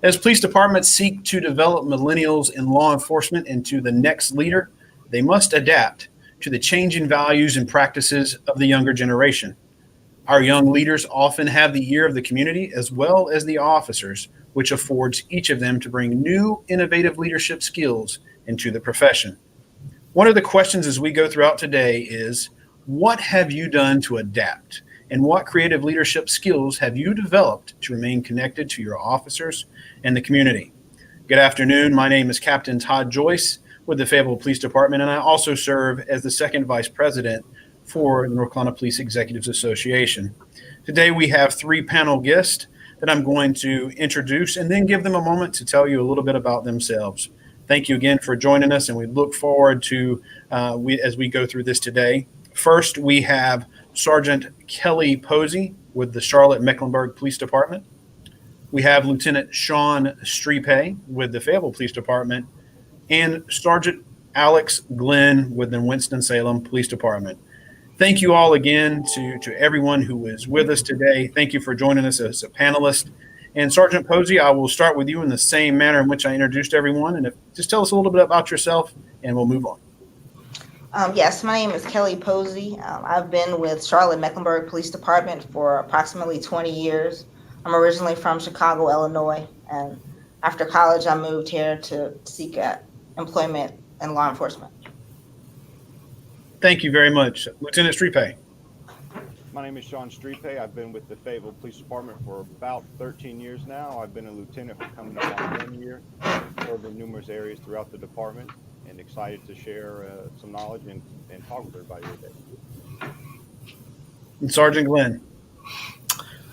As police departments seek to develop millennials in law enforcement into the next leader, they must adapt to the changing values and practices of the younger generation. Our young leaders often have the ear of the community as well as the officers, which affords each of them to bring new, innovative leadership skills into the profession. One of the questions as we go throughout today is, what have you done to adapt? And what creative leadership skills have you developed to remain connected to your officers and the community? Good afternoon. My name is Captain Todd Joyce with the Fayetteville Police Department, and I also serve as the second vice president for the North Carolina Police Executives Association. Today we have three panel guests that I'm going to introduce and then give them a moment to tell you a little bit about themselves. Thank you again for joining us, and we look forward to as we go through this today. First, we have Sergeant Kelly Posey with the Charlotte-Mecklenburg Police Department. We have Lieutenant Sean Stripe with the Fayetteville Police Department, and Sergeant Alex Glenn with the Winston-Salem Police Department. Thank you all again to everyone who is with us today. Thank you for joining us as a panelist. And Sergeant Posey, I will start with you in the same manner in which I introduced everyone. And just tell us a little bit about yourself, and we'll move on. Yes, my name is Kelly Posey. I've been with Charlotte-Mecklenburg Police Department for approximately 20 years. I'm originally from Chicago, Illinois, and after college, I moved here to seek employment in law enforcement. Thank you very much. Lieutenant Stripe. My name is Sean Stripe. I've been with the Fayetteville Police Department for about 13 years now. I've been a lieutenant for coming up on 1 year, served in numerous areas throughout the department, and excited to share some knowledge and talk with everybody today. And Sergeant Glenn.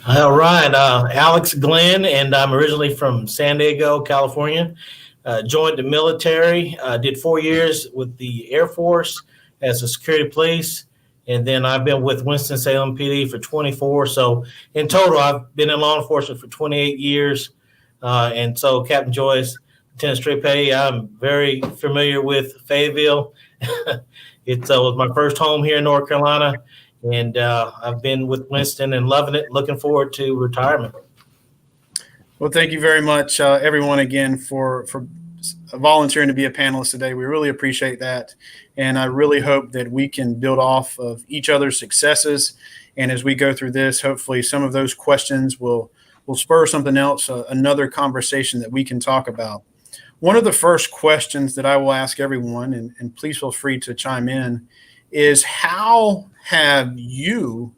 All right, Alex Glenn, and I'm originally from San Diego, California. Joined the military, did 4 years with the Air Force as a security police, and then I've been with Winston-Salem PD for 24. So in total, I've been in law enforcement for 28 years. And so Captain Joyce, Lieutenant Stripe, I'm very familiar with Fayetteville. It was my first home here in North Carolina, and I've been with Winston and loving it, looking forward to retirement. Well, thank you very much, everyone, again, for volunteering to be a panelist today. We really appreciate that. And I really hope that we can build off of each other's successes. And as we go through this, hopefully some of those questions will spur something else, another conversation that we can talk about. One of the first questions that I will ask everyone, and please feel free to chime in, is how have you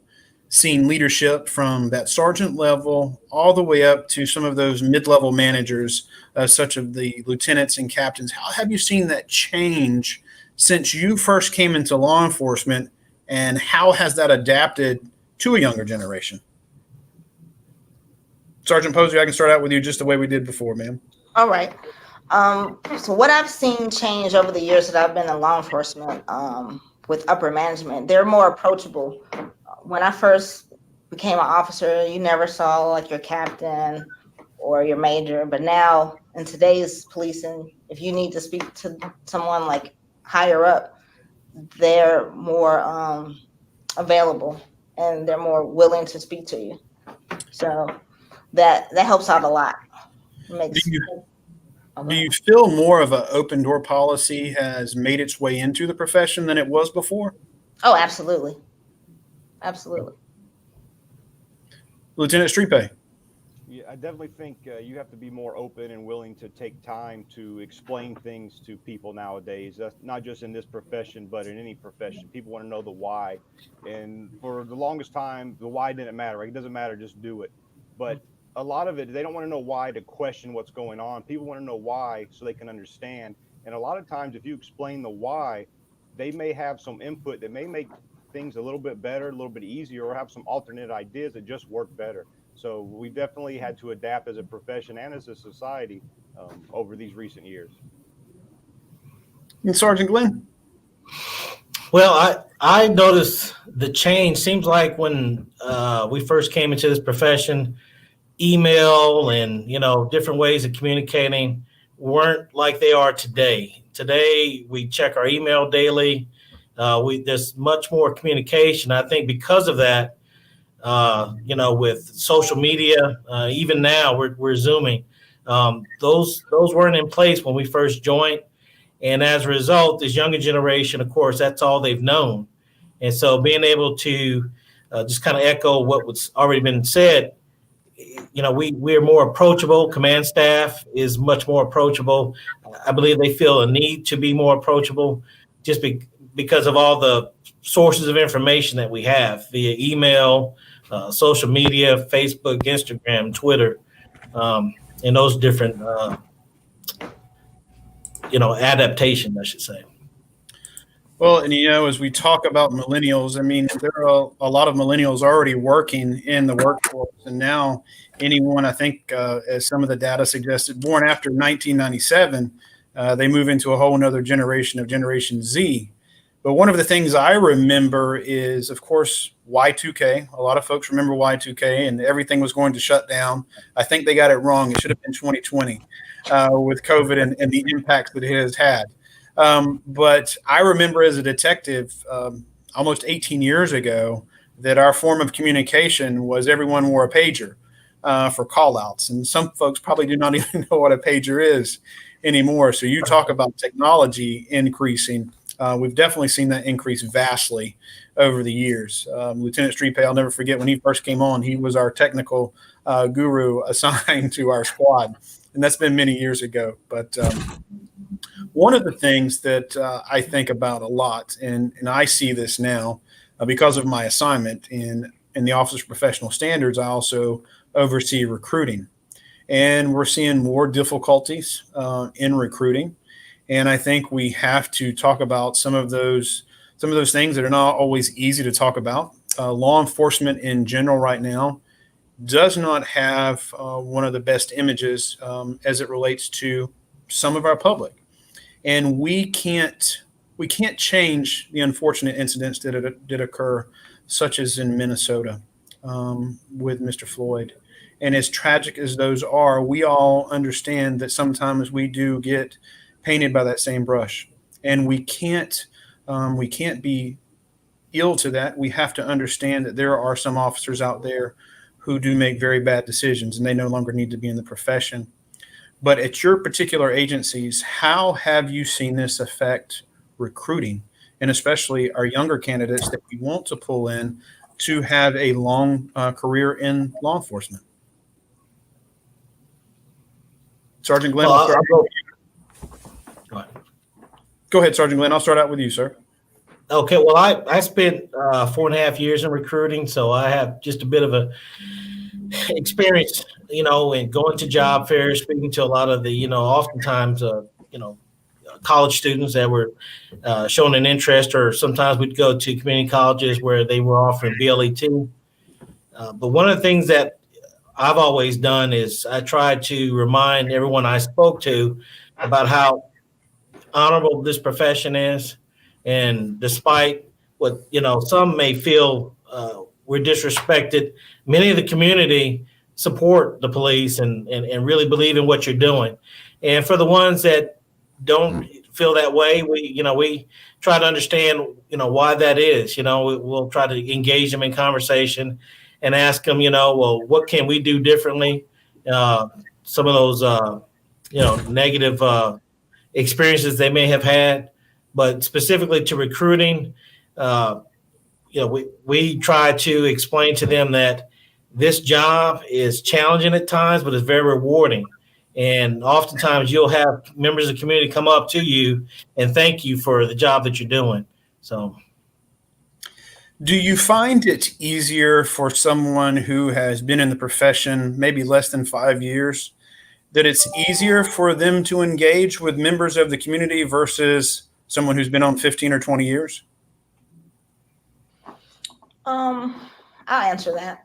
seen leadership from that sergeant level all the way up to some of those mid-level managers, such as the lieutenants and captains? How have you seen that change since you first came into law enforcement, and how has that adapted to a younger generation? Sergeant Posey, I can start out with you just the way we did before, ma'am. All right. So what I've seen change over the years that I've been in law enforcement with upper management, they're more approachable. When I first became an officer, you never saw like your captain or your major, but now in today's policing, if you need to speak to someone like higher up, they're more available and they're more willing to speak to you. So that helps out a lot. Do you feel more of an open door policy has made its way into the profession than it was before? Oh, absolutely. Absolutely. Lieutenant Stripe. Yeah, I definitely think you have to be more open and willing to take time to explain things to people nowadays. That's not just in this profession, but in any profession. People want to know the why. And for the longest time, the why didn't matter. Right? It doesn't matter, just do it. But a lot of it, they don't want to know why to question what's going on. People want to know why so they can understand. And a lot of times, if you explain the why, they may have some input that may make things a little bit better, a little bit easier, or have some alternate ideas that just work better. So we definitely had to adapt as a profession and as a society over these recent years. And Sergeant Glenn? Well, I noticed the change. Seems like when we first came into this profession, email and, different ways of communicating weren't like they are today. Today, we check our email daily. There's much more communication. I think because of that, with social media, even now we're Zooming. Those weren't in place when we first joined. And as a result, this younger generation, of course, that's all they've known. And so being able to just kind of echo what was already been said, we're more approachable. Command staff is much more approachable. I believe they feel a need to be more approachable just because of all the sources of information that we have via email, social media, Facebook, Instagram, Twitter, and those different, adaptation, I should say. Well, and as we talk about millennials, I mean, there are a lot of millennials already working in the workforce, and now anyone, I think, as some of the data suggested, born after 1997, they move into a whole another generation of Generation Z. But one of the things I remember is, of course, Y2K. A lot of folks remember Y2K, and everything was going to shut down. I think they got it wrong. It should have been 2020 with COVID and the impact that it has had. But I remember as a detective almost 18 years ago that our form of communication was everyone wore a pager for call outs. And some folks probably do not even know what a pager is anymore. So you talk about technology increasing. We've definitely seen that increase vastly over the years. Lieutenant Streepay, I'll never forget when he first came on, he was our technical guru assigned to our squad. And that's been many years ago. But one of the things that I think about a lot, and I see this now because of my assignment in the Office of Professional Standards, I also oversee recruiting. And we're seeing more difficulties in recruiting. And I think we have to talk about some of those things that are not always easy to talk about. Law enforcement in general right now does not have one of the best images as it relates to some of our public. And we can't change the unfortunate incidents that did occur, such as in Minnesota with Mr. Floyd. And as tragic as those are, we all understand that sometimes we do get painted by that same brush, and we can't be ill to that. We have to understand that there are some officers out there who do make very bad decisions, and they no longer need to be in the profession. But at your particular agencies, how have you seen this affect recruiting, and especially our younger candidates that we want to pull in to have a long career in law enforcement? Sergeant Glenn, go ahead, Sergeant Glenn. I'll start out with you, sir. Okay. Well, I spent 4.5 years in recruiting, so I have just a bit of a experience, in going to job fairs, speaking to a lot of the, oftentimes, college students that were showing an interest, or sometimes we'd go to community colleges where they were offering BLET. But one of the things that I've always done is I tried to remind everyone I spoke to about how honorable this profession is. And despite what, some may feel we're disrespected, many of the community support the police and really believe in what you're doing. And for the ones that don't feel that way, we try to understand, why that is. We'll try to engage them in conversation and ask them, well, what can we do differently? Some of those, negative experiences they may have had, but specifically to recruiting, we try to explain to them that this job is challenging at times, but it's very rewarding. And oftentimes you'll have members of the community come up to you and thank you for the job that you're doing. So, do you find it easier for someone who has been in the profession maybe less than 5 years, that it's easier for them to engage with members of the community versus someone who's been on 15 or 20 years? I'll answer that.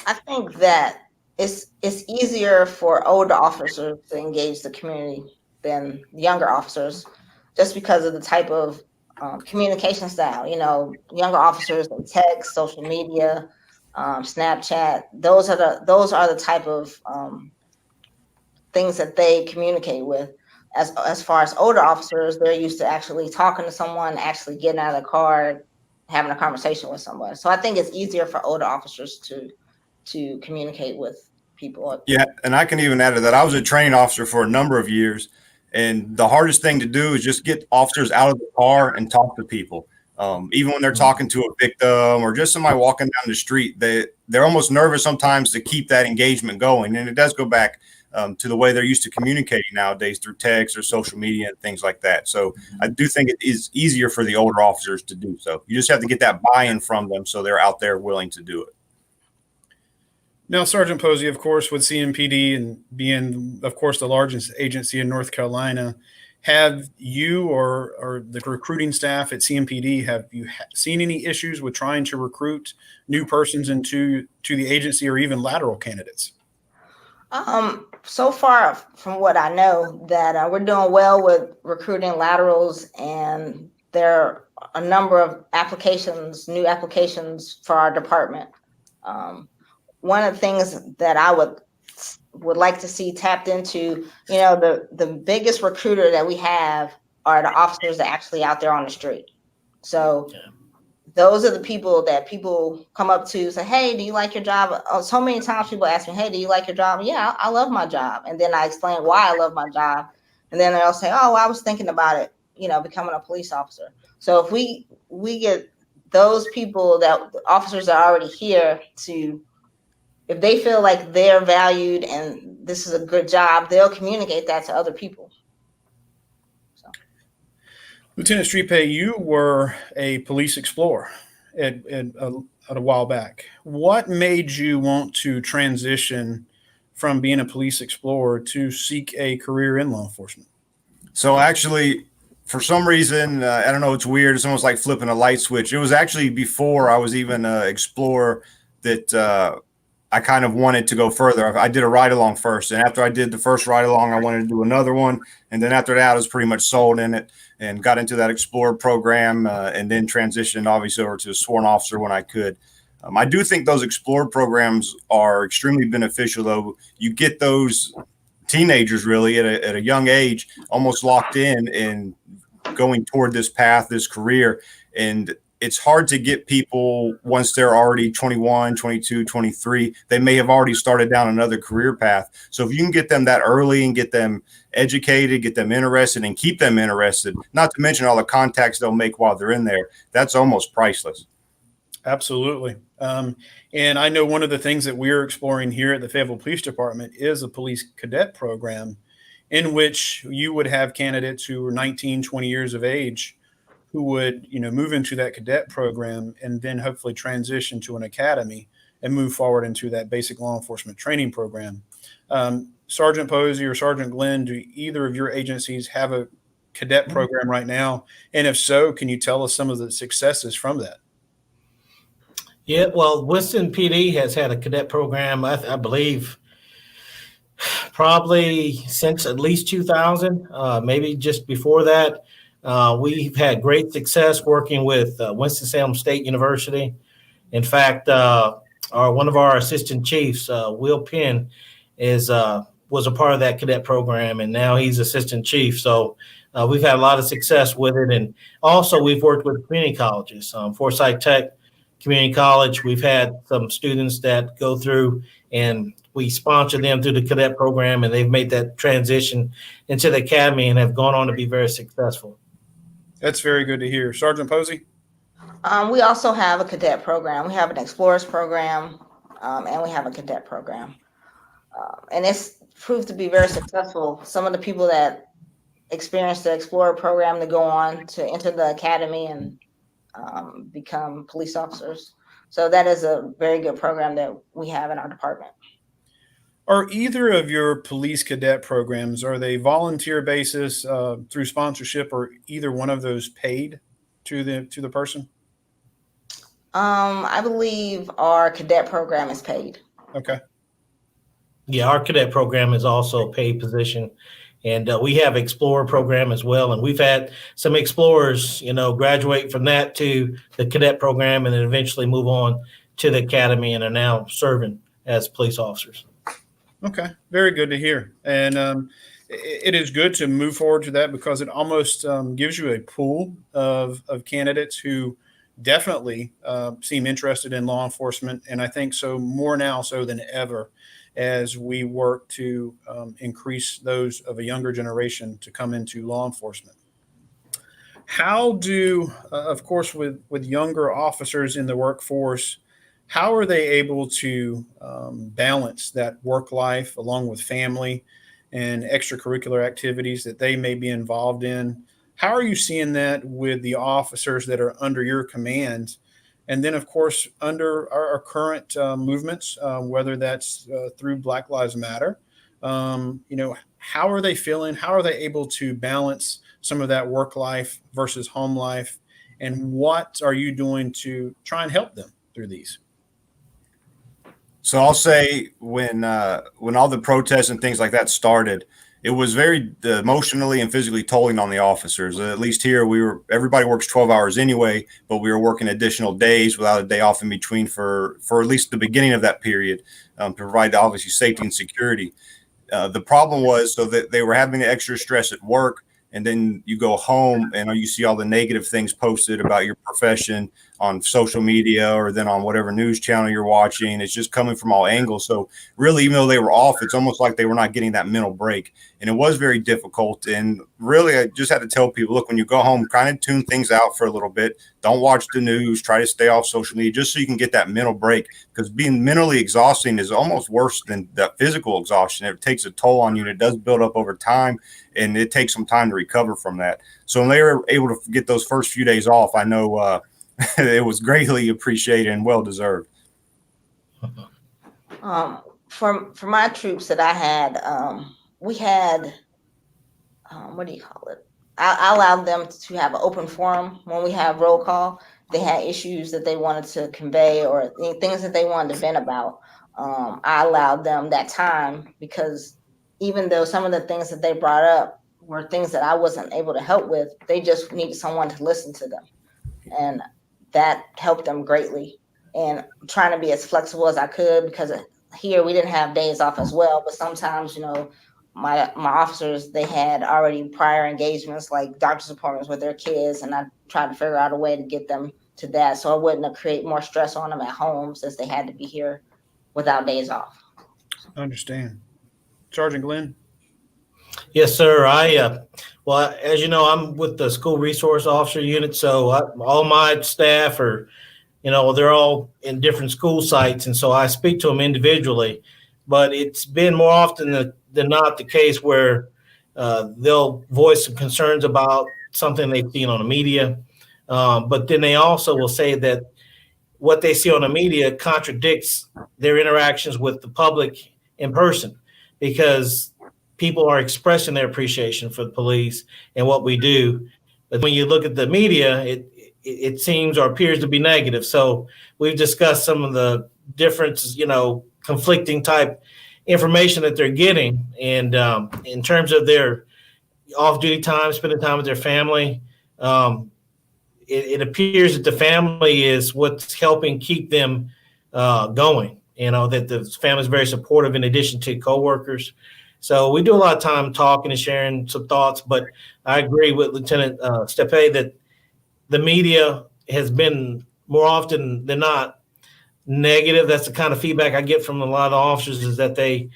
I think that it's easier for older officers to engage the community than younger officers, just because of the type of communication style. Younger officers, they text, social media, Snapchat. Those are the type of things that they communicate with. As far as older officers, they're used to actually talking to someone, actually getting out of the car, having a conversation with someone. So I think it's easier for older officers to communicate with people. Yeah, and I can even add to that. I was a training officer for a number of years, and the hardest thing to do is just get officers out of the car and talk to people. Even when they're talking to a victim or just somebody walking down the street, they're almost nervous sometimes to keep that engagement going. And it does go back to the way they're used to communicating nowadays through text or social media and things like that. So I do think it is easier for the older officers to do so. You just have to get that buy-in from them so they're out there willing to do it. Now, Sergeant Posey, of course, with CMPD and being, of course, the largest agency in North Carolina, have you or the recruiting staff at CMPD, have you seen any issues with trying to recruit new persons into the agency or even lateral candidates? So far, from what I know, that we're doing well with recruiting laterals, and there are a number of applications, new applications for our department. One of the things that I would like to see tapped into, the biggest recruiter that we have are the officers that are actually out there on the street. So those are the people that people come up to, say, hey, do you like your job? So many times people ask me, hey, do you like your job? Yeah, I love my job. And then I explain why I love my job. And then they'll say, oh, I was thinking about it, becoming a police officer. So if we get those people, that officers that are already here, to, if they feel like they're valued and this is a good job, they'll communicate that to other people. So. Lieutenant Stripe, you were a police explorer at a while back. What made you want to transition from being a police explorer to seek a career in law enforcement? So actually, for some reason, I don't know, it's weird. It's almost like flipping a light switch. It was actually before I was even an explorer that I kind of wanted to go further. I did a ride along first. And after I did the first ride along, I wanted to do another one. And then after that, I was pretty much sold in it and got into that Explorer program and then transitioned obviously over to a sworn officer when I could. I do think those Explorer programs are extremely beneficial, though. You get those teenagers really at a young age, almost locked in and going toward this path, this career. And it's hard to get people once they're already 21, 22, 23. They may have already started down another career path. So if you can get them that early and get them educated, get them interested and keep them interested, not to mention all the contacts they'll make while they're in there, that's almost priceless. Absolutely. And I know one of the things that we're exploring here at the Fayetteville Police Department is a police cadet program in which you would have candidates who were 19, 20 years of age who would, move into that cadet program and then hopefully transition to an academy and move forward into that basic law enforcement training program. Sergeant Posey or Sergeant Glenn, do either of your agencies have a cadet program right now? And if so, can you tell us some of the successes from that? Yeah, well, Winston PD has had a cadet program, I believe, probably since at least 2000, maybe just before that. We've had great success working with Winston-Salem State University. In fact, one of our assistant chiefs, Will Penn, was a part of that cadet program, and now he's assistant chief. So we've had a lot of success with it. And also we've worked with community colleges, Forsyth Tech Community College. We've had some students that go through, and we sponsor them through the cadet program, and they've made that transition into the academy and have gone on to be very successful. That's very good to hear. Sergeant Posey? We also have a cadet program. We have an Explorers program, and we have a cadet program. And it's proved to be very successful. Some of the people that experience the Explorer program to go on to enter the academy and become police officers. So that is a very good program that we have in our department. Are either of your police cadet programs, are they volunteer basis through sponsorship, or either one of those paid to the person? I believe our cadet program is paid. Okay. Yeah, our cadet program is also a paid position. And we have Explorer program as well. And we've had some explorers, graduate from that to the cadet program and then eventually move on to the academy and are now serving as police officers. Okay. Very good to hear. And it is good to move forward to that because it almost gives you a pool of candidates who definitely seem interested in law enforcement. And I think so more now so than ever. as we work to increase those of a younger generation to come into law enforcement. How do, of course, with younger officers in the workforce, how are they able to balance that work life along with family and extracurricular activities that they may be involved in? How are you seeing that with the officers that are under your command? And then, of course, under our current movements, whether that's through Black Lives Matter, how are they feeling? How are they able to balance some of that work life versus home life? And what are you doing to try and help them through these? So I'll say when all the protests and things like that started, it was very emotionally and physically tolling on the officers. At least here, everybody works 12 hours anyway, but we were working additional days without a day off in between for at least the beginning of that period to provide obviously safety and security. The problem was so that they were having the extra stress at work. And then you go home and you see all the negative things posted about your profession on social media or then on whatever news channel you're watching. It's just coming from all angles. So really, even though they were off, it's almost like they were not getting that mental break. And it was very difficult. And really, I just had to tell people, look, when you go home, kind of tune things out for a little bit. Don't watch the news. Try to stay off social media just so you can get that mental break. Because being mentally exhausting is almost worse than that physical exhaustion. It takes a toll on you, and it does build up over time. And it takes some time to recover from that. So when they were able to get those first few days off, I know it was greatly appreciated and well deserved. For my troops that I had, we had what do you call it? I allowed them to have an open forum when we have roll call. They had issues that they wanted to convey or things that they wanted to vent about. I allowed them that time because even though some of the things that they brought up were things that I wasn't able to help with, they just needed someone to listen to them. And that helped them greatly. And trying to be as flexible as I could, because here we didn't have days off as well. But sometimes, my officers, they had already prior engagements like doctor's appointments with their kids. And I tried to figure out a way to get them to that so I wouldn't create more stress on them at home since they had to be here without days off. I understand. Sergeant Glenn? Yes, sir. Well, as you know, I'm with the School Resource Officer Unit, so all my staff are, they're all in different school sites, and so I speak to them individually. But it's been more often than not the case where they'll voice some concerns about something they've seen on the media, but then they also will say that what they see on the media contradicts their interactions with the public in person, because people are expressing their appreciation for the police and what we do. But when you look at the media, it seems or appears to be negative. So we've discussed some of the differences, conflicting type information that they're getting. And in terms of their off-duty time, spending time with their family, it appears that the family is what's helping keep them going. That the family is very supportive in addition to coworkers. So we do a lot of time talking and sharing some thoughts, but I agree with Lieutenant Steppe that the media has been more often than not negative. That's the kind of feedback I get from a lot of the officers, is that they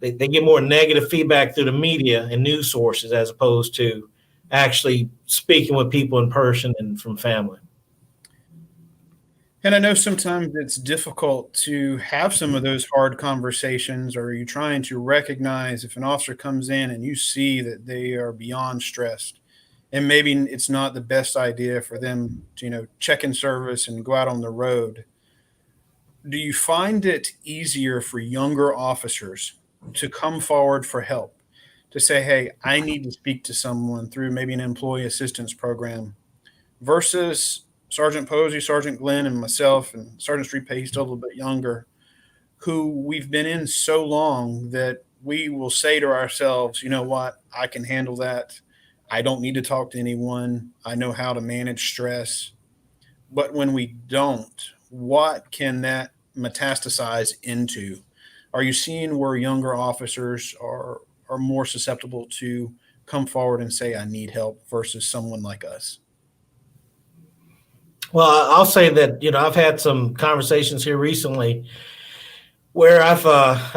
get more negative feedback through the media and news sources as opposed to actually speaking with people in person and from family. And I know sometimes it's difficult to have some of those hard conversations, or you're trying to recognize if an officer comes in and you see that they are beyond stressed, and maybe it's not the best idea for them to, check in service and go out on the road. Do you find it easier for younger officers to come forward for help, to say, hey, I need to speak to someone through maybe an employee assistance program, versus Sergeant Posey, Sergeant Glenn, and myself, and Sergeant Street, he's still a little bit younger, who we've been in so long that we will say to ourselves, you know what, I can handle that. I don't need to talk to anyone. I know how to manage stress. But when we don't, what can that metastasize into? Are you seeing where younger officers are more susceptible to come forward and say, I need help, versus someone like us? Well, I'll say that, I've had some conversations here recently where I've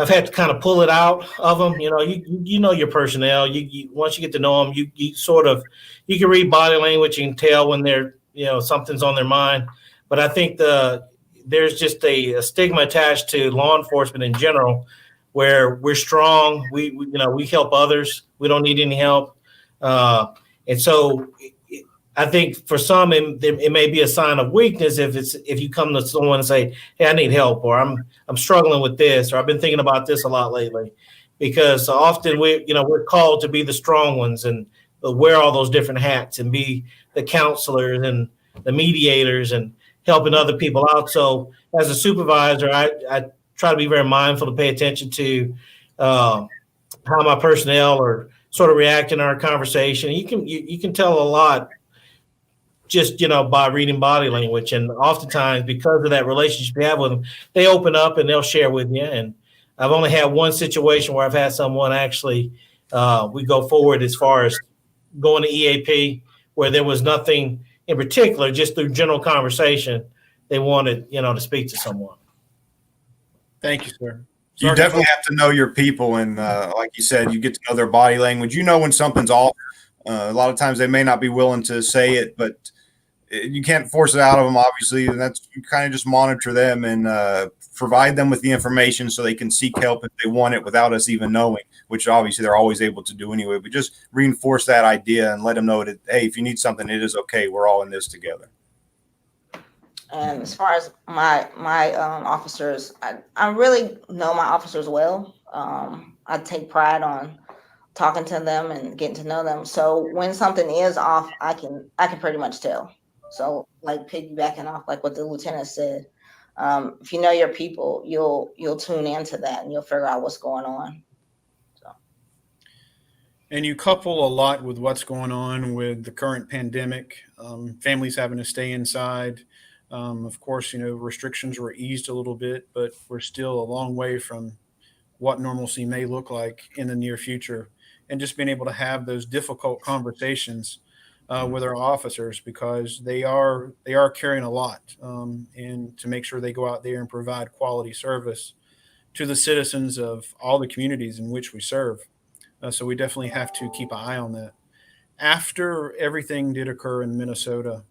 had to kind of pull it out of them. You know, you know your personnel. You once you get to know them, you sort of you can read body language. You can tell when they're something's on their mind. But I think there's just a stigma attached to law enforcement in general, where we're strong. We help others. We don't need any help. And so I think for some it may be a sign of weakness if you come to someone and say, "Hey, I need help," or I'm struggling with this, or I've been thinking about this a lot lately, because often we're called to be the strong ones and wear all those different hats and be the counselors and the mediators and helping other people out. So as a supervisor, I try to be very mindful to pay attention to how my personnel are sort of reacting to our conversation. You can tell a lot just by reading body language, and oftentimes because of that relationship you have with them, they open up and they'll share with you. And I've only had one situation where I've had someone actually we go forward as far as going to EAP, where there was nothing in particular, just through general conversation they wanted to speak to someone. Thank you, sir. You Sergeant definitely have to know your people, and like you said, you get to know their body language. You know when something's off. A lot of times they may not be willing to say it, but you can't force it out of them, obviously. And you kind of just monitor them and provide them with the information so they can seek help if they want it without us even knowing, which obviously they're always able to do anyway. But just reinforce that idea and let them know that, hey, if you need something, it is okay. We're all in this together. And as far as my officers, I really know my officers well. I take pride on talking to them and getting to know them. So when something is off, I can pretty much tell. So like piggybacking off like what the lieutenant said, if you know your people, you'll tune into that and you'll figure out what's going on. And you couple a lot with what's going on with the current pandemic, families having to stay inside. Of course, restrictions were eased a little bit, but we're still a long way from what normalcy may look like in the near future. And just being able to have those difficult conversations with our officers, because they are carrying a lot, and to make sure they go out there and provide quality service to the citizens of all the communities in which we serve. So we definitely have to keep an eye on that. After everything did occur in Minnesota,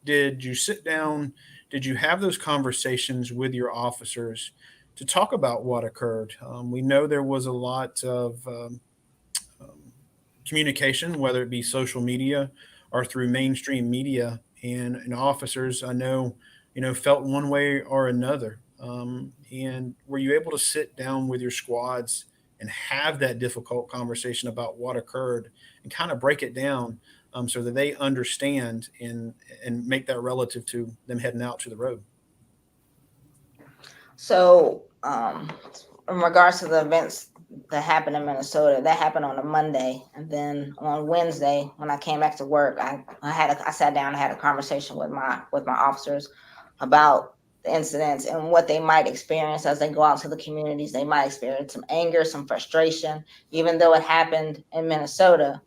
did you sit down? Did you have those conversations with your officers to talk about what occurred? We know there was a lot of communication, whether it be social media or through mainstream media, and officers I know, felt one way or another. And were you able to sit down with your squads and have that difficult conversation about what occurred and kind of break it down? So that they understand and make that relative to them heading out to the road. So in regards to the events that happened in Minnesota, that happened on a Monday. And then on Wednesday, when I came back to work, I sat down and had a conversation with my officers about the incidents and what they might experience as they go out to the communities. They might experience some anger, some frustration, even though it happened in Minnesota.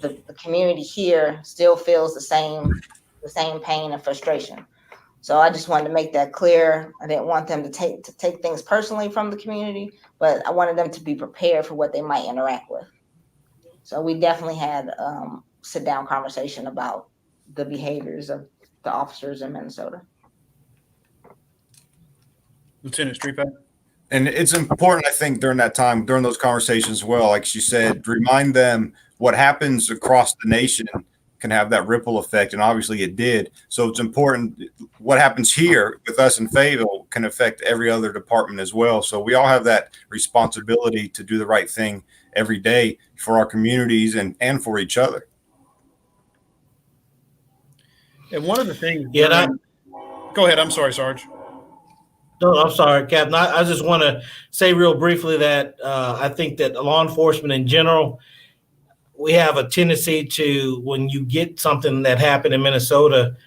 The community here still feels the same pain and frustration. So I just wanted to make that clear. I didn't want them to take things personally from the community, but I wanted them to be prepared for what they might interact with. So we definitely had sit down conversation about the behaviors of the officers in Minnesota. Lieutenant Streetback? And it's important, I think, during that time, during those conversations as well, like she said, remind them what happens across the nation can have that ripple effect. And obviously it did. So it's important. What happens here with us in Fayetteville can affect every other department as well. So we all have that responsibility to do the right thing every day for our communities and for each other. And one of the things. Yeah. Go ahead. I'm sorry, Sarge. No, I'm sorry, Captain. I just want to say real briefly that I think that law enforcement in general, we have a tendency to, when you get something that happened in Minnesota,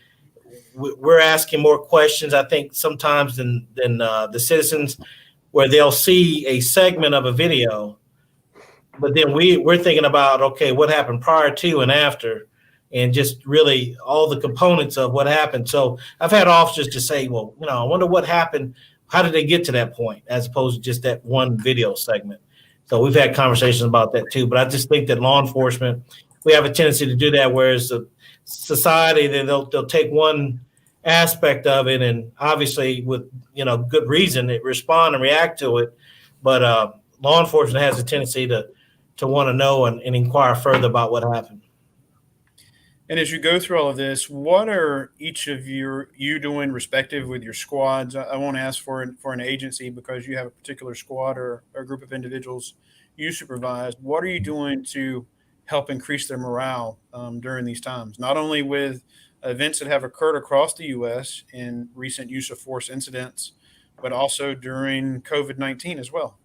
we're asking more questions, I think, sometimes than the citizens, where they'll see a segment of a video, but then we're thinking about, okay, what happened prior to and after, and just really all the components of what happened. So I've had officers to say, well, I wonder what happened how did they get to that point as opposed to just that one video segment? So we've had conversations about that too. But I just think that law enforcement, we have a tendency to do that, whereas the society, they'll take one aspect of it, and obviously with good reason, they respond and react to it. But law enforcement has a tendency to want to know and inquire further about what happened. And as you go through all of this, what are each of you doing respective with your squads? I won't ask for an agency because you have a particular squad or a group of individuals you supervise. What are you doing to help increase their morale during these times? Not only with events that have occurred across the U.S. in recent use of force incidents, but also during COVID-19 as well.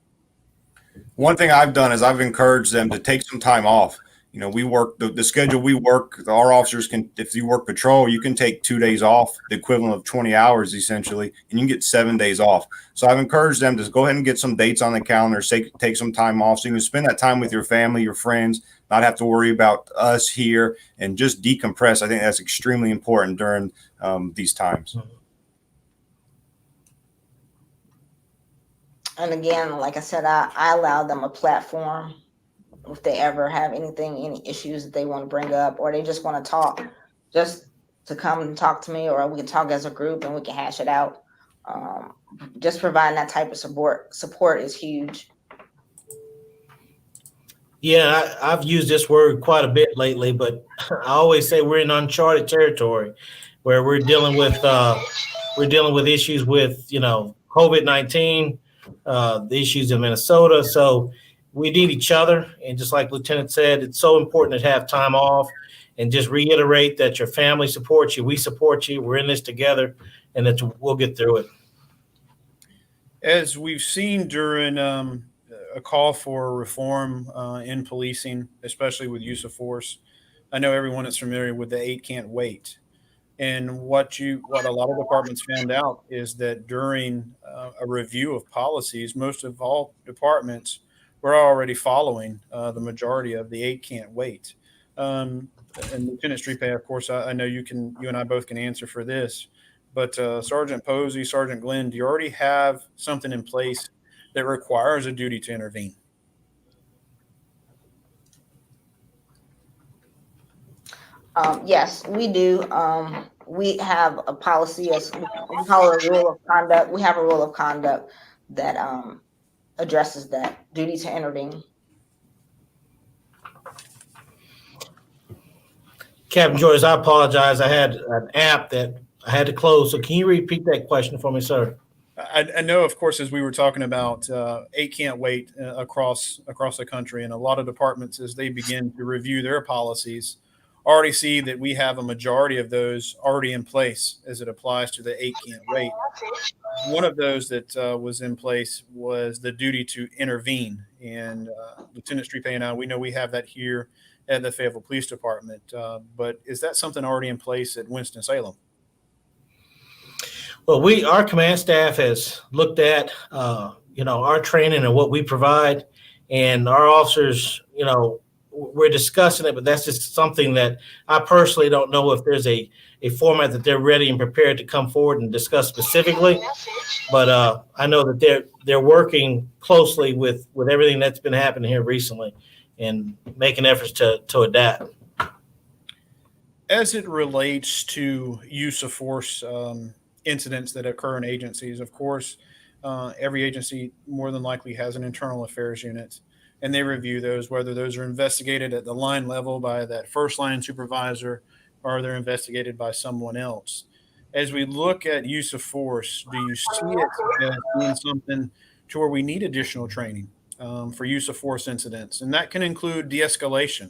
One thing I've done is I've encouraged them to take some time off. We work the schedule we work. Our officers can, if you work patrol, you can take 2 days off, the equivalent of 20 hours essentially, and you can get 7 days off. So I've encouraged them to go ahead and get some dates on the calendar, take some time off so you can spend that time with your family, your friends, not have to worry about us here, and just decompress. I think that's extremely important during these times. And again, like I said, I allow them a platform if they ever have any issues that they want to bring up, or they just want to talk, just to come and talk to me, or we can talk as a group and we can hash it out. Just providing that type of support is huge. Yeah, I've used this word quite a bit lately, but I always say we're in uncharted territory where we're dealing with issues with COVID-19, the issues in Minnesota. So we need each other. And just like Lieutenant said, it's so important to have time off and just reiterate that your family supports you. We support you. We're in this together, and that we'll get through it. As we've seen during a call for reform in policing, especially with use of force, I know everyone is familiar with the 8 can't wait. And what a lot of departments found out is that during a review of policies, most of all departments were already following the majority of the 8 can't wait. And Lieutenant Stripe, of course, I know you and I both can answer for this, but Sergeant Posey, Sergeant Glenn, do you already have something in place that requires a duty to intervene? Yes, we do. We have a policy, we call it a rule of conduct. We have a rule of conduct that addresses that duty to intervene. Captain Joyce, I apologize. I had an app that I had to close. So can you repeat that question for me, sir? I know, of course, as we were talking about 8 can't wait across the country, and a lot of departments, as they begin to review their policies, already see that we have a majority of those already in place as it applies to the 8 can't wait. One of those that was in place was the duty to intervene. And Lieutenant Stripe and I, we know we have that here at the Fayetteville Police Department. But is that something already in place at Winston-Salem? Well, our command staff has looked at, our training and what we provide, and our officers, we're discussing it, but that's just something that I personally don't know if there's a format that they're ready and prepared to come forward and discuss specifically. But I know that they're working closely with everything that's been happening here recently and making efforts to adapt. As it relates to use of force incidents that occur in agencies, of course, every agency more than likely has an internal affairs unit, and they review those, whether those are investigated at the line level by that first line supervisor or they're investigated by someone else. As we look at use of force, do you see it as being something to where we need additional training for use of force incidents? And that can include de-escalation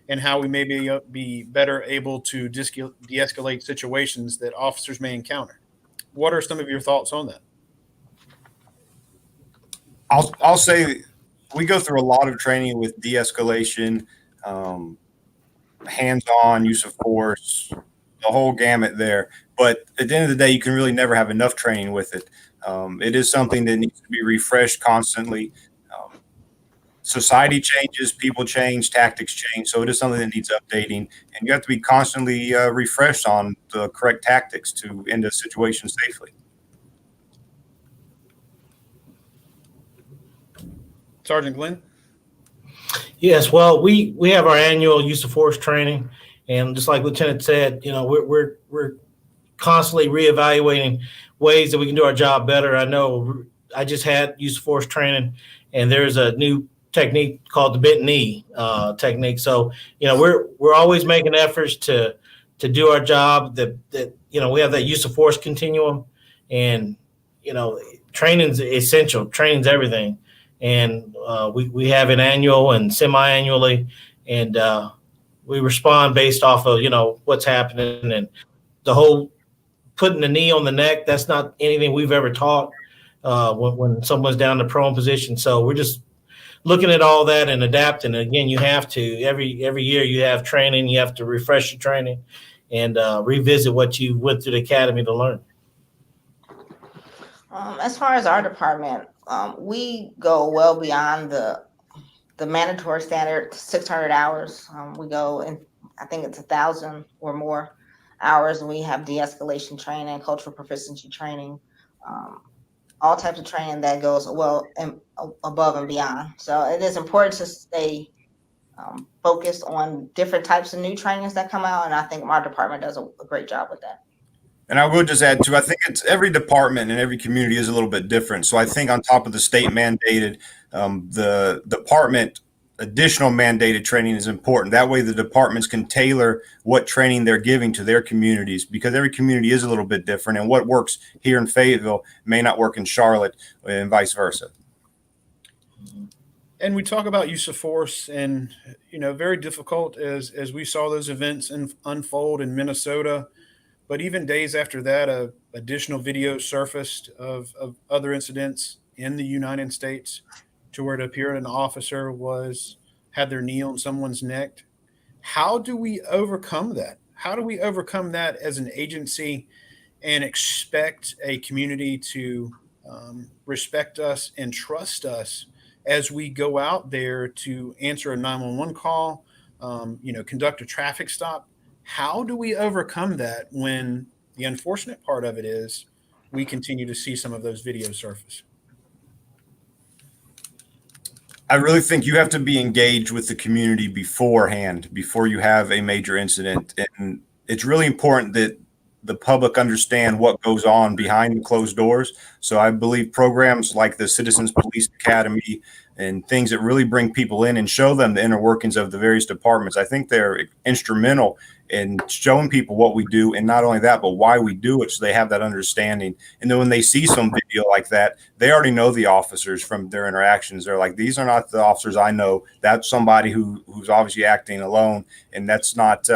and how we may be better able to de-escalate situations that officers may encounter. What are some of your thoughts on that? I'll say we go through a lot of training with de-escalation, hands-on, use of force, the whole gamut there. But at the end of the day, you can really never have enough training with it. It is something that needs to be refreshed constantly. Society changes, people change, tactics change. So it is something that needs updating. And you have to be constantly refreshed on the correct tactics to end a situation safely. Sergeant Glenn? Yes, well, we have our annual use of force training, and just like Lieutenant said, we're constantly reevaluating ways that we can do our job better. I know I just had use of force training, and there's a new technique called the bent knee technique. So we're always making efforts to do our job. That we have that use of force continuum, and training's essential. Training's everything. And we have it annual and semi-annually, and we respond based off of what's happening, and the whole putting the knee on the neck. That's not anything we've ever taught when someone's down in the prone position. So we're just looking at all that and adapting. And again, you have to every year you have training. You have to refresh your training and revisit what you went through the academy to learn. As far as our department, we go well beyond the mandatory standard 600 hours. We go in, I think it's 1,000 or more hours. We have de-escalation training, cultural proficiency training, all types of training that goes well and above and beyond. So it is important to stay focused on different types of new trainings that come out, and I think our department does a great job with that. And I will just add too, I think it's every department and every community is a little bit different. So I think on top of the state mandated, the department additional mandated training is important. That way the departments can tailor what training they're giving to their communities, because every community is a little bit different, and what works here in Fayetteville may not work in Charlotte and vice versa. And we talk about use of force, and very difficult as we saw those events unfold in Minnesota. But even days after that, additional videos surfaced of other incidents in the United States, to where it appeared an officer had their knee on someone's neck. How do we overcome that? How do we overcome that as an agency and expect a community to respect us and trust us as we go out there to answer a 911 call, conduct a traffic stop? How do we overcome that when the unfortunate part of it is we continue to see some of those videos surface? I really think you have to be engaged with the community beforehand, before you have a major incident. And it's really important that the public understand what goes on behind the closed doors. So I believe programs like the Citizens Police Academy and things that really bring people in and show them the inner workings of the various departments, I think they're instrumental in showing people what we do, and not only that, but why we do it, so they have that understanding. And then when they see some video like that, they already know the officers from their interactions. They're like, these are not the officers I know. That's somebody who's obviously acting alone, and that's not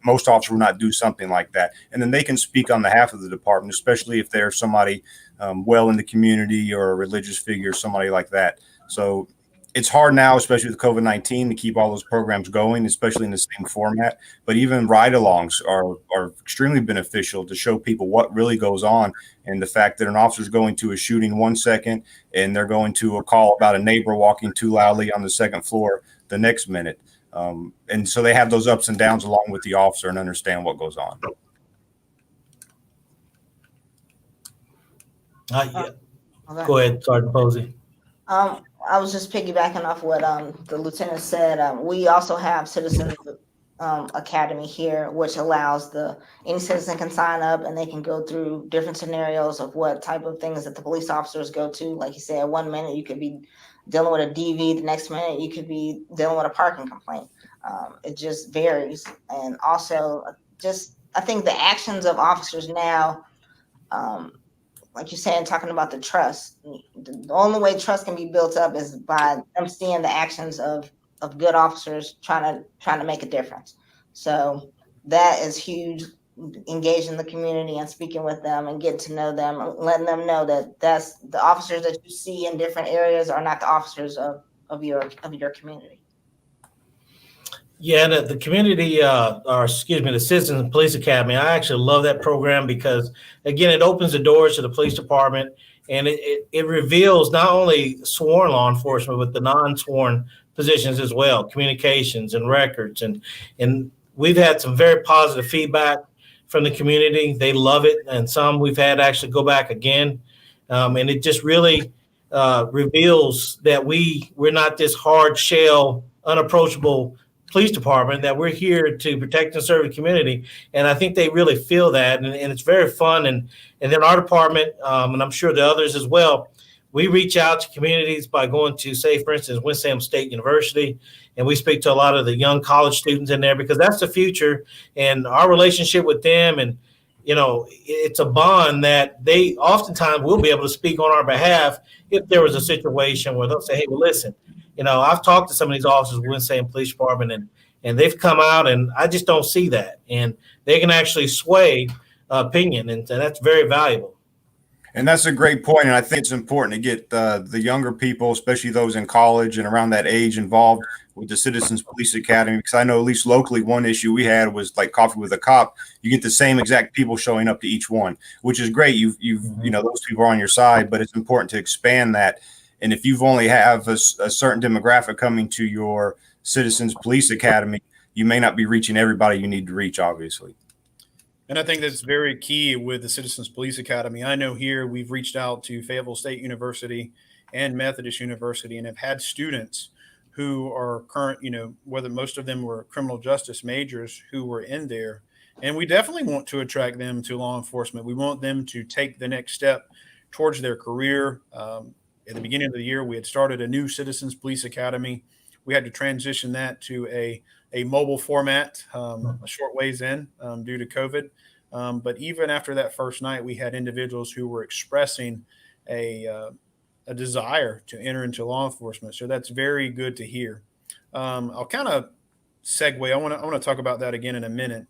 most officers would not do something like that. And then they can speak on behalf of the department, especially if they're somebody well in the community or a religious figure, somebody like that. So it's hard now, especially with COVID-19, to keep all those programs going, especially in the same format. But even ride-alongs are extremely beneficial to show people what really goes on, and the fact that an officer is going to a shooting 1 second and they're going to a call about a neighbor walking too loudly on the second floor the next minute. And so they have those ups and downs along with the officer and understand what goes on. Okay. Go ahead, Sergeant Posey. I was just piggybacking off what the lieutenant said. We also have Citizens Academy here, which allows any citizen can sign up and they can go through different scenarios of what type of things that the police officers go to. Like you said, 1 minute you could be dealing with a DV, the next minute you could be dealing with a parking complaint. It just varies. And also, I think the actions of officers now, like you're saying, talking about the trust, the only way trust can be built up is by them seeing the actions of good officers trying to make a difference. So that is huge. Engaging the community and speaking with them and getting to know them, and letting them know that that's the officers that you see in different areas are not the officers of your community. Yeah, the community, the Citizens Police Academy, I actually love that program because, again, it opens the doors to the police department, and it reveals not only sworn law enforcement, but the non-sworn positions as well, communications and records. And we've had some very positive feedback from the community. They love it, and some we've had actually go back again. And it just really reveals that we're not this hard shell, unapproachable police department, that we're here to protect and serve the community. And I think they really feel that, and it's very fun. And then our department, and I'm sure the others as well, we reach out to communities by going to, say, for instance, Winston-Salem State University, and we speak to a lot of the young college students in there because that's the future. And our relationship with them, and it's a bond that they oftentimes will be able to speak on our behalf if there was a situation where they'll say, "Hey, well, listen, I've talked to some of these officers with Winston-Salem Police Department, and they've come out, and I just don't see that," and they can actually sway opinion, and that's very valuable. And that's a great point. And I think it's important to get the younger people, especially those in college and around that age, involved with the Citizens Police Academy. Because I know at least locally, one issue we had was like Coffee with a Cop. You get the same exact people showing up to each one, which is great. Those people are on your side, but it's important to expand that. And if you've only have a certain demographic coming to your Citizens Police Academy, you may not be reaching everybody you need to reach, obviously. And I think that's very key with the Citizens Police Academy. I know here we've reached out to Fayetteville State University and Methodist University and have had students who are current, whether most of them were criminal justice majors who were in there. And we definitely want to attract them to law enforcement. We want them to take the next step towards their career. At the beginning of the year, we had started a new Citizens Police Academy. We had to transition that to a mobile format a short ways in due to COVID. But even after that first night, we had individuals who were expressing a desire to enter into law enforcement. So that's very good to hear. I'll kind of segue. I want to talk about that again in a minute.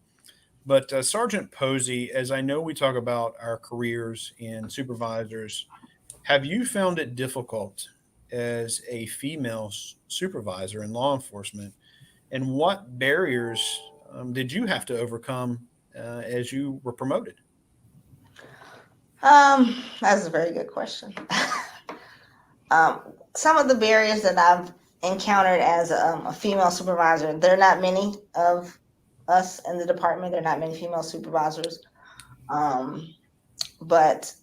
But Sergeant Posey, as I know we talk about our careers in supervisors, have you found it difficult as a female supervisor in law enforcement? And what barriers did you have to overcome as you were promoted? That's a very good question. Some of the barriers that I've encountered as a female supervisor, there are not many of us in the department. There are not many female supervisors. But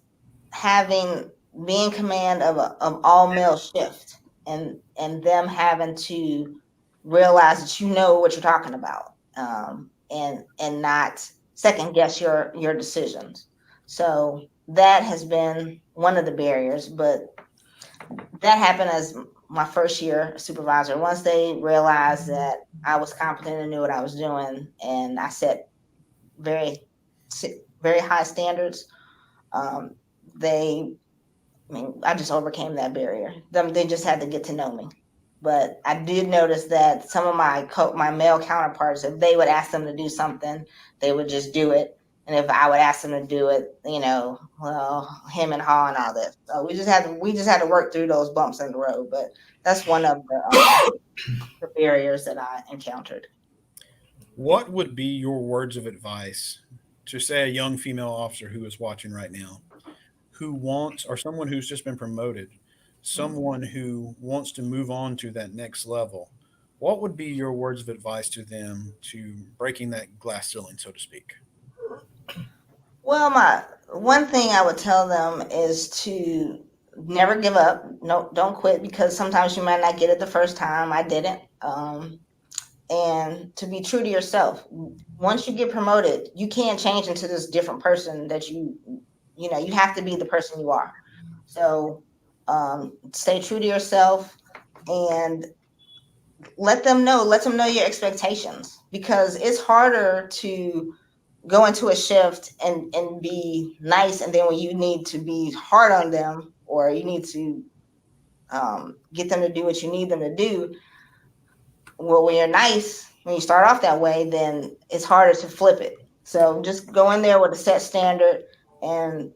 being command of all male shift and them having to realize that you know what you're talking about, and not second guess your decisions. So that has been one of the barriers, but that happened as my first year supervisor. Once they realized that I was competent and knew what I was doing, and I set very, very high standards, I just overcame that barrier. They just had to get to know me. But I did notice that some of my male counterparts, if they would ask them to do something, they would just do it. And if I would ask them to do it, him and haw and all this. So we just had to work through those bumps in the road. But that's one of the barriers that I encountered. What would be your words of advice to, say, a young female officer who is watching right now, or someone who's just been promoted, someone who wants to move on to that next level? What would be your words of advice to them to breaking that glass ceiling, so to speak? Well, my one thing I would tell them is to never give up. No, don't quit, because sometimes you might not get it the first time. I didn't. And to be true to yourself. Once you get promoted, you can't change into this different person that you have to be the person you are. So stay true to yourself and let them know your expectations, because it's harder to go into a shift and be nice, and then when you need to be hard on them, or you need to get them to do what you need them to do, well, when you're nice, when you start off that way, then it's harder to flip it. So just go in there with a set standard and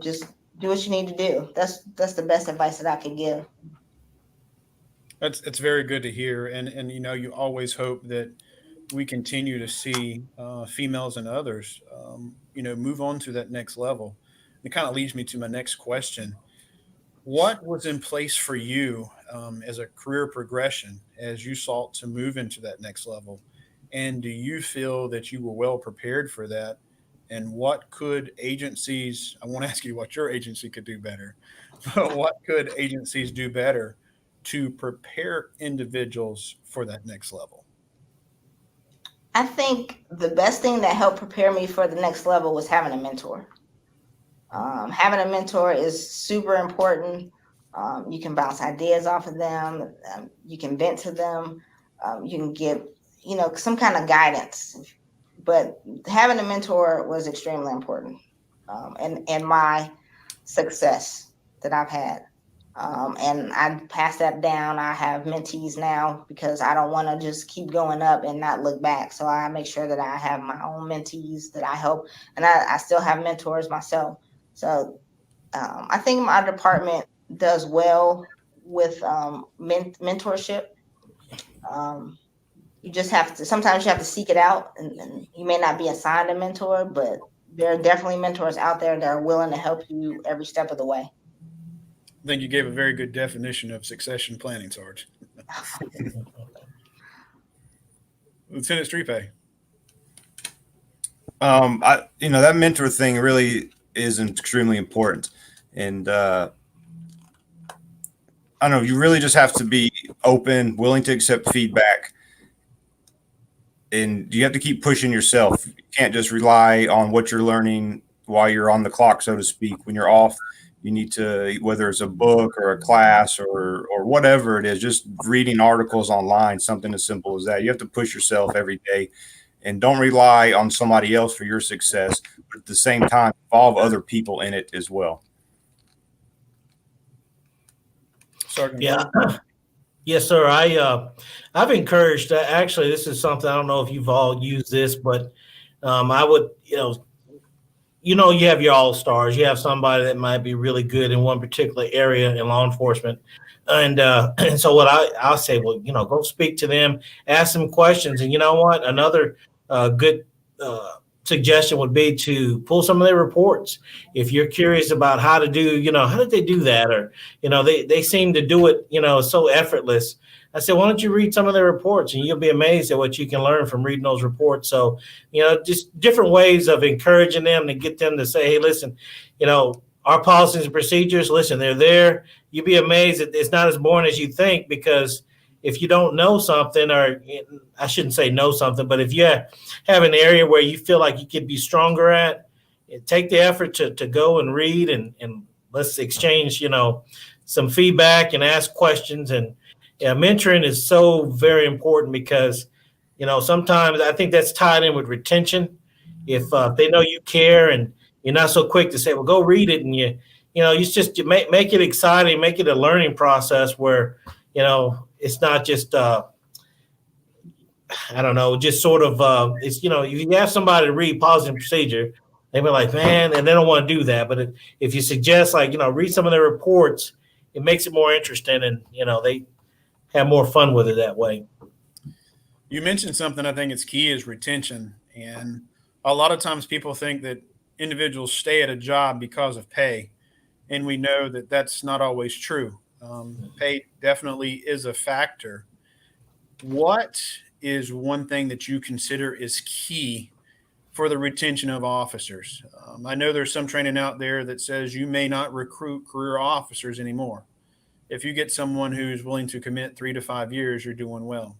just do what you need to do. That's the best advice that I could give. It's very good to hear, and you always hope that we continue to see females and others, move on to that next level. It kind of leads me to my next question. What was in place for you as a career progression as you sought to move into that next level? And do you feel that you were well prepared for that? And what could agencies, I won't ask you what your agency could do better, What could agencies do better to prepare individuals for that next level? I think the best thing that helped prepare me for the next level was having a mentor. Having a mentor is super important. You can bounce ideas off of them. You can vent to them. You can get, some kind of guidance. But having a mentor was extremely important, and my success that I've had. And I pass that down. I have mentees now because I don't want to just keep going up and not look back. So I make sure that I have my own mentees that I help, and I still have mentors myself. So I think my department does well with mentorship. You just have to, sometimes you have to seek it out, and you may not be assigned a mentor, but there are definitely mentors out there that are willing to help you every step of the way. I think you gave a very good definition of succession planning, Sarge. Lieutenant Stripe. That mentor thing really is extremely important. And I don't know, you really just have to be open, willing to accept feedback. And you have to keep pushing yourself. You can't just rely on what you're learning while you're on the clock, so to speak. When you're off, you need to, whether it's a book or a class or whatever it is, just reading articles online, something as simple as that. You have to push yourself every day, and don't rely on somebody else for your success, but at the same time, involve other people in it as well. Sergeant. Yeah. Yes, sir. I've encouraged, actually, this is something, I don't know if you've all used this, but I would, you have your all-stars. You have somebody that might be really good in one particular area in law enforcement. And so what I'll say, well, go speak to them, ask them questions. And you know what? Another good suggestion would be to pull some of their reports. If you're curious about how to do, how did they do that? Or, they seem to do it, so effortless. I said, why don't you read some of their reports, and you'll be amazed at what you can learn from reading those reports. So, just different ways of encouraging them to get them to say, hey, listen, our policies and procedures, listen, they're there. You'll be amazed that it's not as boring as you think, because if you don't know something, or I shouldn't say know something, but if you have an area where you feel like you could be stronger at, take the effort to go and read, and let's exchange, some feedback and ask questions. And mentoring is so very important because, sometimes I think that's tied in with retention. If they know you care and you're not so quick to say, well, go read it, and you make it exciting, make it a learning process where, it's not just, I don't know, just sort of, it's, you have somebody to read policy and procedure, they be like, man, and they don't want to do that. But if you suggest, like, read some of their reports, it makes it more interesting, and, they have more fun with it that way. You mentioned something I think is key is retention. And a lot of times people think that individuals stay at a job because of pay. And we know that that's not always true. Pay definitely is a factor. What is one thing that you consider is key for the retention of officers? I know there's some training out there that says you may not recruit career officers anymore. If you get someone who's willing to commit 3 to 5 years, you're doing well.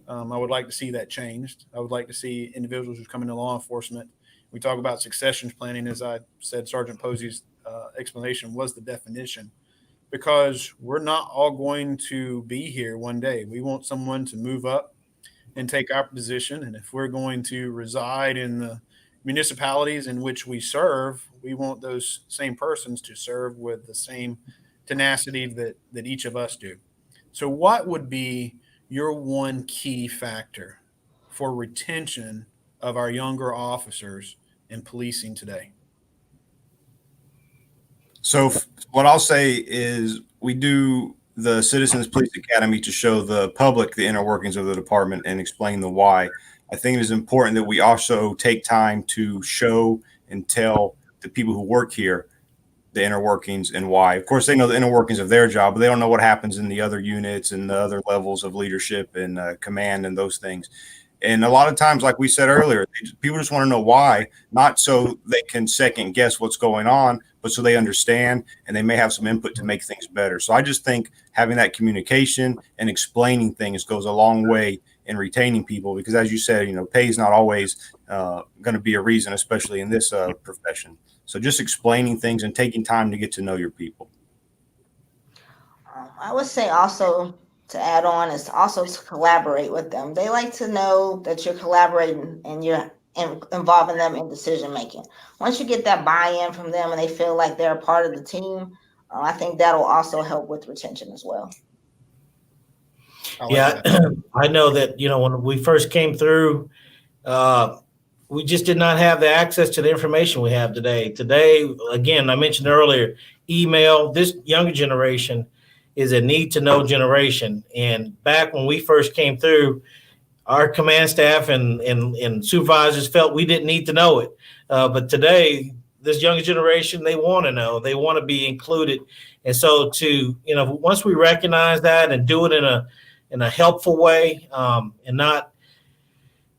I would like to see that changed. I would like to see individuals who come into law enforcement. We talk about succession planning. As I said, Sergeant Posey's explanation was the definition, because we're not all going to be here one day. We want someone to move up and take our position. And if we're going to reside in the municipalities in which we serve, we want those same persons to serve with the same tenacity that each of us do. So what would be your one key factor for retention of our younger officers in policing today? So what I'll say is we do the Citizens Police Academy to show the public the inner workings of the department and explain the why. I think it is important that we also take time to show and tell the people who work here the inner workings and why. Of course, they know the inner workings of their job, but they don't know what happens in the other units and the other levels of leadership and command and those things. And a lot of times, like we said earlier, people just want to know why, not so they can second guess what's going on, but so they understand and they may have some input to make things better. So I just think having that communication and explaining things goes a long way in retaining people, because as you said, pay is not always going to be a reason, especially in this profession. So just explaining things and taking time to get to know your people. I would say also to add on is also to collaborate with them. They like to know that you're collaborating and you're involving them in decision making. Once you get that buy-in from them and they feel like they're a part of the team, I think that'll also help with retention as well. Yeah, I know that, when we first came through, we just did not have the access to the information we have today. Today, again, I mentioned earlier, email. This younger generation is a need to know generation. And back when we first came through, our command staff and supervisors felt we didn't need to know it. But today, this younger generation, they want to know, they want to be included. And so once we recognize that and do it in a helpful way, and not,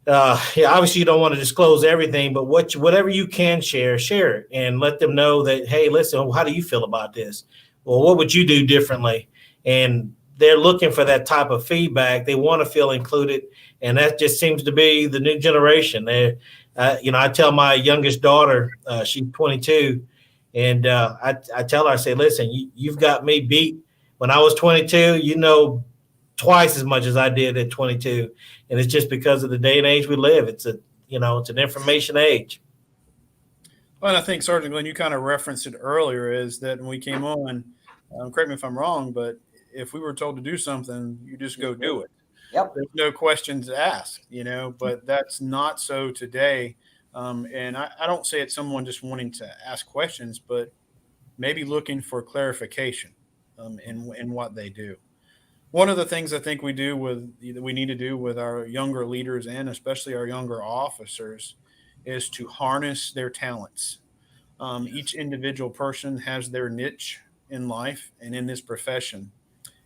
obviously you don't want to disclose everything, but whatever you can share it and let them know that, hey, listen, how do you feel about this? Well, what would you do differently? And they're looking for that type of feedback. They want to feel included. And that just seems to be the new generation. I tell my youngest daughter, she's 22, and I tell her, I say, listen, you've got me beat. When I was 22, twice as much as I did at 22. And it's just because of the day and age we live. It's an information age. Well, and I think, Sergeant Glenn, you kind of referenced it earlier, is that when we came on, correct me if I'm wrong, but if we were told to do something, you just go do it. Yep. There's no questions asked, but that's not so today. And I don't say it's someone just wanting to ask questions, but maybe looking for clarification in what they do. One of the things I think we need to do with our younger leaders and especially our younger officers is to harness their talents. Each individual person has their niche in life and in this profession.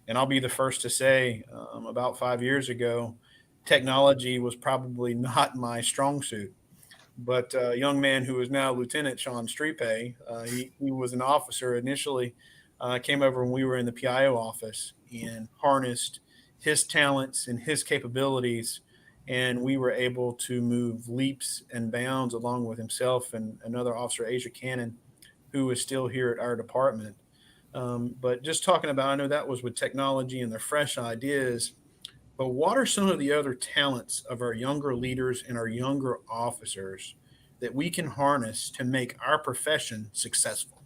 And I'll be the first to say, about 5 years ago, technology was probably not my strong suit. But a young man who is now Lieutenant Sean Strepe, he was an officer initially, came over when we were in the PIO office and harnessed his talents and his capabilities. And we were able to move leaps and bounds along with himself and another officer, Asia Cannon, who is still here at our department. But just talking about, I know that was with technology and their fresh ideas, but what are some of the other talents of our younger leaders and our younger officers that we can harness to make our profession successful?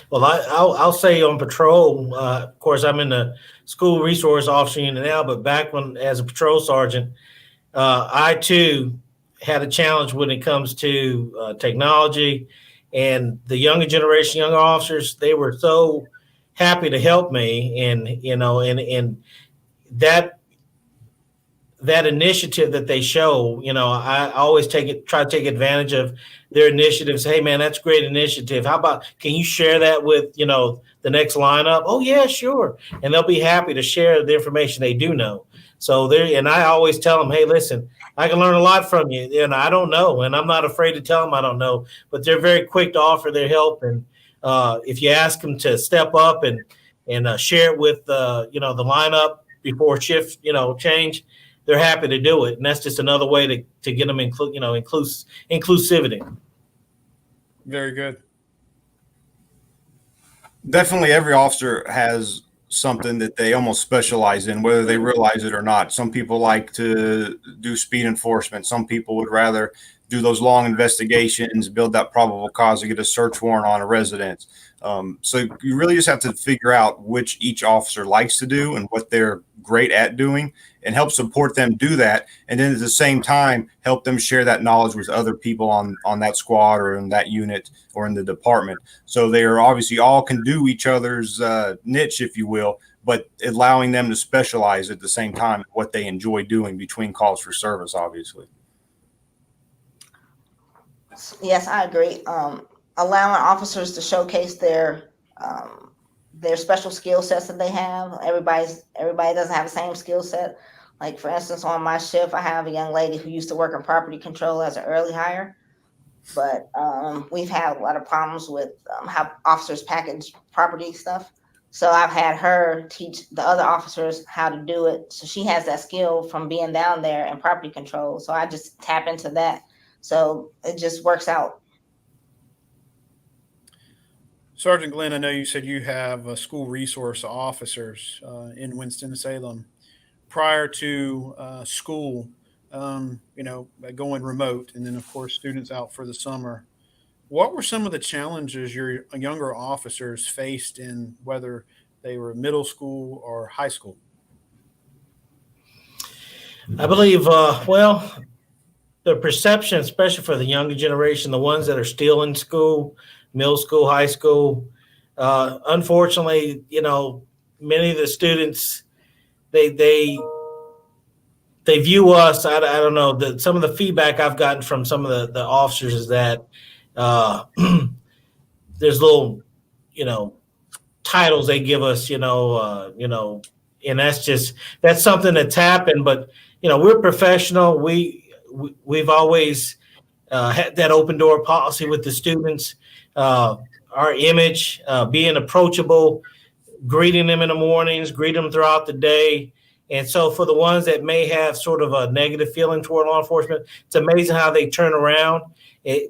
Well, I'll say on patrol, of course, I'm in the school resource officer unit now, but back when as a patrol sergeant, I too had a challenge when it comes to technology, and the younger generation, younger officers, they were so happy to help me. And, and that initiative that they show, I always try to take advantage of their initiatives. Hey man, that's a great initiative. How about, can you share that with, the next lineup? Oh yeah, sure. And they'll be happy to share the information they do know. So and I always tell them, hey, listen, I can learn a lot from you. And I don't know, and I'm not afraid to tell them I don't know, but they're very quick to offer their help. And if you ask them to step up and share it with, the lineup before shift, change, they're happy to do it. And that's just another way to get them inclusivity. Very good. Definitely every officer has something that they almost specialize in, whether they realize it or not. Some people like to do speed enforcement. Some people would rather do those long investigations, build that probable cause to get a search warrant on a residence. So you really just have to figure out which each officer likes to do and what they're great at doing, and help support them do that. And then at the same time, help them share that knowledge with other people on that squad or in that unit or in the department. So they are obviously all can do each other's niche, if you will, but allowing them to specialize at the same time what they enjoy doing between calls for service, obviously. Yes, I agree. Allowing officers to showcase their their special skill sets that they have. Everybody doesn't have the same skill set. Like for instance, on my shift, I have a young lady who used to work in property control as an early hire, but we've had a lot of problems with how officers package property stuff. So I've had her teach the other officers how to do it. So she has that skill from being down there in property control. So I just tap into that. So it just works out. Sergeant Glenn, I know you said you have school resource officers in Winston-Salem. Prior to school, going remote, and then of course students out for the summer, what were some of the challenges your younger officers faced in whether they were middle school or high school? I believe, the perception, especially for the younger generation, the ones that are still in school, middle school, high school, unfortunately, many of the students, they view us. I don't know. Some of the feedback I've gotten from some of the officers is that there's little, titles they give us, and that's something that's happened. But we're professional. We've always had that open door policy with the students. Our image, being approachable, greeting them in the mornings, greeting them throughout the day. And so for the ones that may have sort of a negative feeling toward law enforcement, it's amazing how they turn around.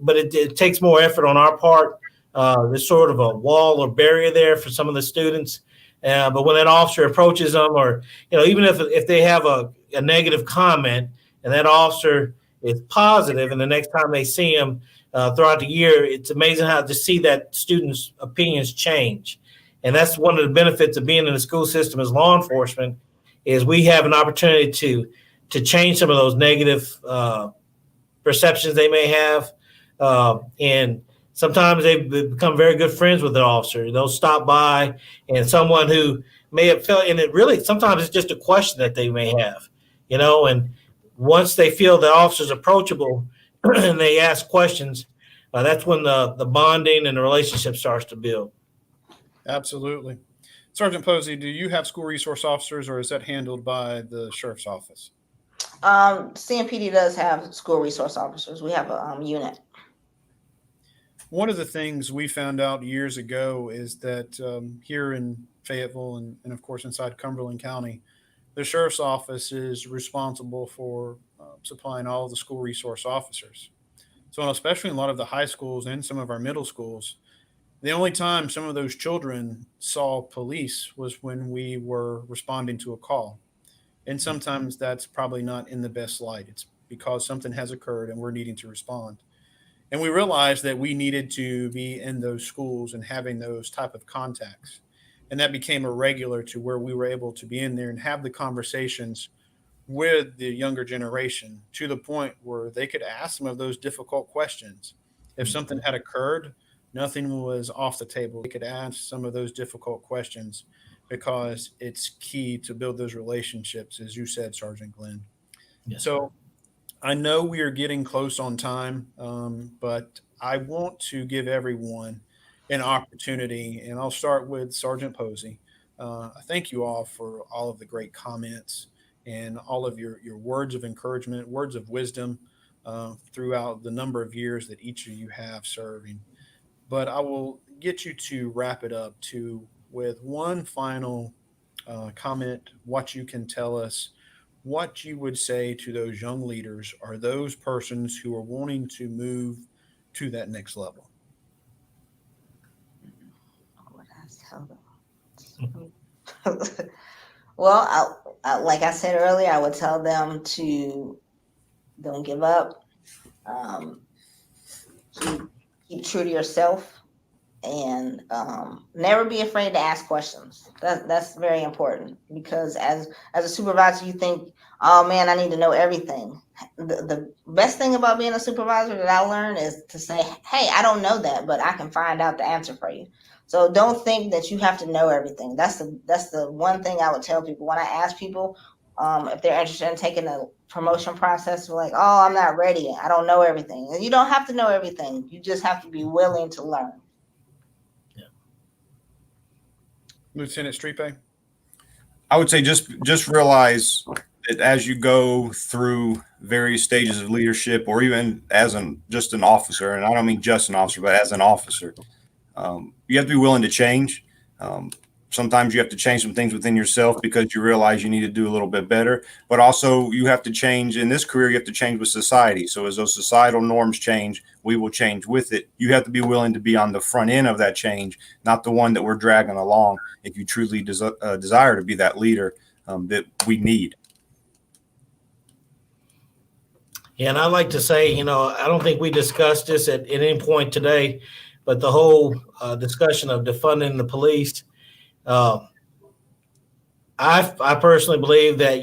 But it takes more effort on our part. There's sort of a wall or barrier there for some of the students. But when that officer approaches them, or even if they have a negative comment and that officer is positive, and the next time they see him throughout the year, it's amazing how to see that students' opinions change. And that's one of the benefits of being in the school system as law enforcement, is we have an opportunity to change some of those negative perceptions they may have. And sometimes they become very good friends with the officer. They'll stop by, and someone who may have felt, and it really, sometimes it's just a question that they may have, and once they feel the officer's approachable and they ask questions, that's when the bonding and the relationship starts to build. Absolutely. Sergeant Posey, do you have school resource officers, or is that handled by the sheriff's office? CMPD does have school resource officers. We have a unit. One of the things we found out years ago is that here in Fayetteville and of course inside Cumberland County, the sheriff's office is responsible for supplying all of the school resource officers. So especially in a lot of the high schools and some of our middle schools, the only time some of those children saw police was when we were responding to a call. And sometimes that's probably not in the best light. It's because something has occurred and we're needing to respond. And we realized that we needed to be in those schools and having those type of contacts. And that became a regular to where we were able to be in there and have the conversations with the younger generation, to the point where they could ask some of those difficult questions. If something had occurred, nothing was off the table. They could ask some of those difficult questions, because it's key to build those relationships, as you said, Sergeant Glenn. Yes. So I know we are getting close on time, but I want to give everyone an opportunity, and I'll start with Sergeant Posey. I thank you all for all of the great comments and all of your words of encouragement, words of wisdom throughout the number of years that each of you have serving. But I will get you to wrap it up with one final comment, what you can tell us, what you would say to those young leaders or those persons who are wanting to move to that next level. What I tell them? Well, like I said earlier, I would tell them to don't give up. Keep true to yourself, and never be afraid to ask questions. That's very important, because as a supervisor, you think, oh man, I need to know everything. The best thing about being a supervisor that I learned is to say, hey, I don't know that, but I can find out the answer for you. So don't think that you have to know everything. That's the one thing I would tell people when I ask people if they're interested in taking the promotion process. Like, oh, I'm not ready. I don't know everything. And you don't have to know everything. You just have to be willing to learn. Lieutenant Stripe? I would say just realize that as you go through various stages of leadership, or even as just an officer, and I don't mean just an officer, but as an officer, you have to be willing to change. Sometimes you have to change some things within yourself because you realize you need to do a little bit better. But also you have to change in this career. You have to change with society. So as those societal norms change, we will change with it. You have to be willing to be on the front end of that change, not the one that we're dragging along. If you truly desire to be that leader that we need. Yeah, and I'd like to say, I don't think we discussed this at any point today, but the whole discussion of defunding the police. I personally believe that,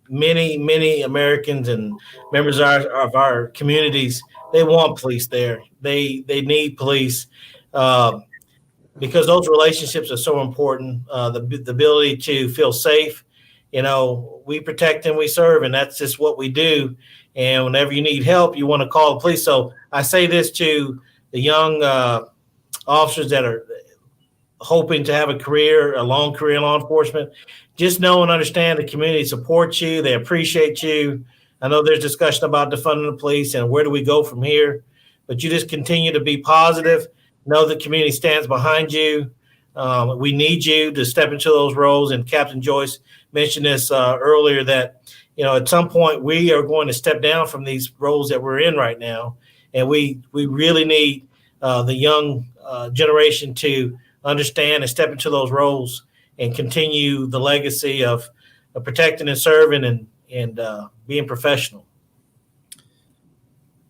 many Americans and members of our communities, they want police there. They need police because those relationships are so important. The ability to feel safe. We protect and we serve, and that's just what we do. And whenever you need help, you want to call the police. So I say this to the young officers that are hoping to have a long career in law enforcement. Just know and understand the community supports you. They appreciate you. I know there's discussion about defunding the police and where do we go from here, but you just continue to be positive. Know the community stands behind you. We need you to step into those roles. And Captain Joyce mentioned this earlier that, at some point we are going to step down from these roles that we're in right now. And we really need the young generation to understand and step into those roles and continue the legacy of protecting and serving and being professional.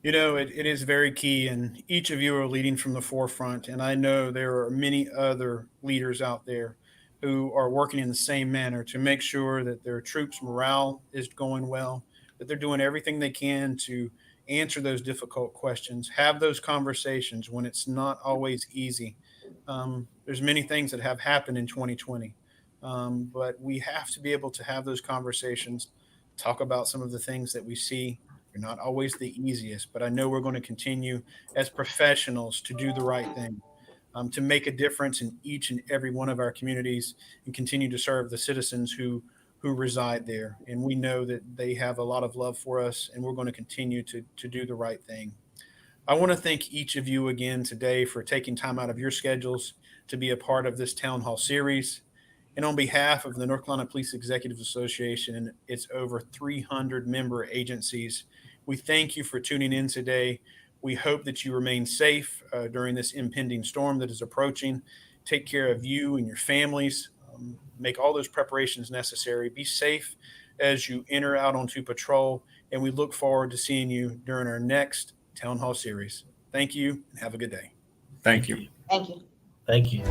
It is very key, and each of you are leading from the forefront. And I know there are many other leaders out there who are working in the same manner to make sure that their troops' morale is going well, that they're doing everything they can to answer those difficult questions, have those conversations when it's not always easy. There's many things that have happened in 2020, but we have to be able to have those conversations, talk about some of the things that we see. They're not always the easiest, but I know we're going to continue as professionals to do the right thing, to make a difference in each and every one of our communities and continue to serve the citizens who reside there. And we know that they have a lot of love for us, and we're going to continue to do the right thing. I want to thank each of you again today for taking time out of your schedules to be a part of this town hall series. And on behalf of the North Carolina Police Executives Association and its over 300 member agencies, we thank you for tuning in today. We hope that you remain safe during this impending storm that is approaching. Take care of you and your families. Make all those preparations necessary. Be safe as you enter out onto patrol. And we look forward to seeing you during our next Town Hall series. Thank you and have a good day. Thank you. Thank you. Thank you.